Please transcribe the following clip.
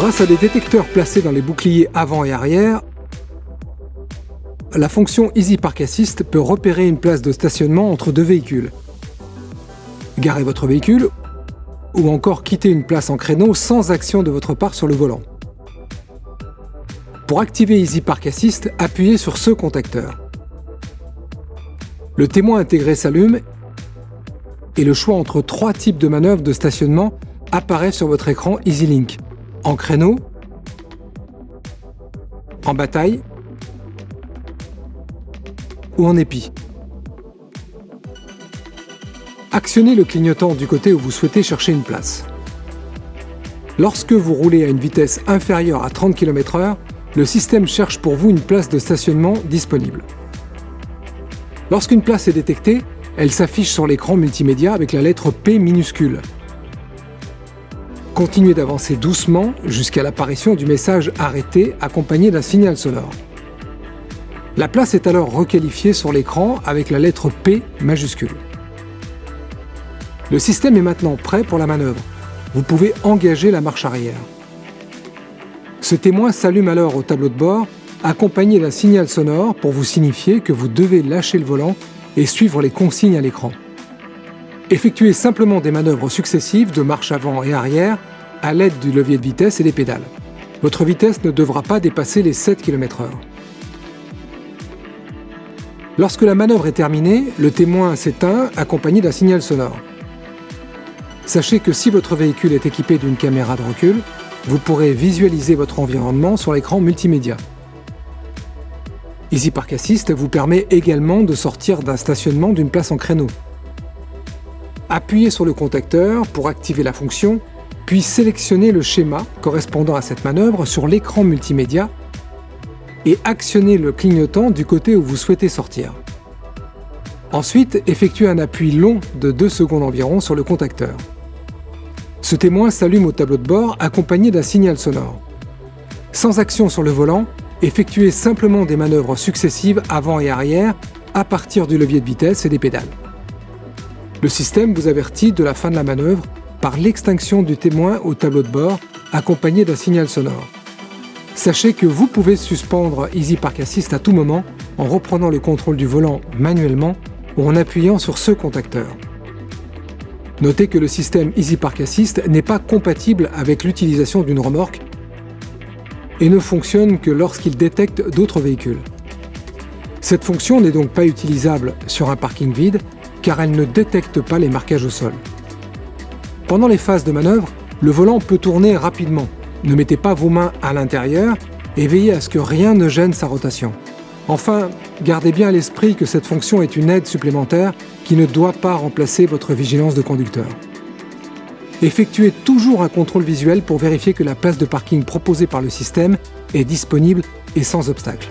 Grâce à des détecteurs placés dans les boucliers avant et arrière, la fonction Easy Park Assist peut repérer une place de stationnement entre deux véhicules, garer votre véhicule ou encore quitter une place en créneau sans action de votre part sur le volant. Pour activer Easy Park Assist, appuyez sur ce contacteur. Le témoin intégré s'allume et le choix entre 3 types de manœuvres de stationnement apparaît sur votre écran EasyLink: en créneau, en bataille ou en épi. Actionnez le clignotant du côté où vous souhaitez chercher une place. Lorsque vous roulez à une vitesse inférieure à 30 km/h, le système cherche pour vous une place de stationnement disponible. Lorsqu'une place est détectée, elle s'affiche sur l'écran multimédia avec la lettre P minuscule. Continuez d'avancer doucement jusqu'à l'apparition du message « Arrêtez » accompagné d'un signal sonore. La place est alors requalifiée sur l'écran avec la lettre P majuscule. Le système est maintenant prêt pour la manœuvre. Vous pouvez engager la marche arrière. Ce témoin s'allume alors au tableau de bord, accompagné d'un signal sonore pour vous signifier que vous devez lâcher le volant et suivre les consignes à l'écran. Effectuez simplement des manœuvres successives de marche avant et arrière à l'aide du levier de vitesse et des pédales. Votre vitesse ne devra pas dépasser les 7 km/h. Lorsque la manœuvre est terminée, le témoin s'éteint accompagné d'un signal sonore. Sachez que si votre véhicule est équipé d'une caméra de recul, vous pourrez visualiser votre environnement sur l'écran multimédia. Easy Park Assist vous permet également de sortir d'un stationnement d'une place en créneau. Appuyez sur le contacteur pour activer la fonction, puis sélectionnez le schéma correspondant à cette manœuvre sur l'écran multimédia et actionnez le clignotant du côté où vous souhaitez sortir. Ensuite, effectuez un appui long de 2 secondes environ sur le contacteur. Ce témoin s'allume au tableau de bord accompagné d'un signal sonore. Sans action sur le volant, effectuez simplement des manœuvres successives avant et arrière à partir du levier de vitesse et des pédales. Le système vous avertit de la fin de la manœuvre par l'extinction du témoin au tableau de bord accompagné d'un signal sonore. Sachez que vous pouvez suspendre Easy Park Assist à tout moment en reprenant le contrôle du volant manuellement ou en appuyant sur ce contacteur. Notez que le système Easy Park Assist n'est pas compatible avec l'utilisation d'une remorque et ne fonctionne que lorsqu'il détecte d'autres véhicules. Cette fonction n'est donc pas utilisable sur un parking vide car elle ne détecte pas les marquages au sol. Pendant les phases de manœuvre, le volant peut tourner rapidement. Ne mettez pas vos mains à l'intérieur et veillez à ce que rien ne gêne sa rotation. Enfin, gardez bien à l'esprit que cette fonction est une aide supplémentaire qui ne doit pas remplacer votre vigilance de conducteur. Effectuez toujours un contrôle visuel pour vérifier que la place de parking proposée par le système est disponible et sans obstacle.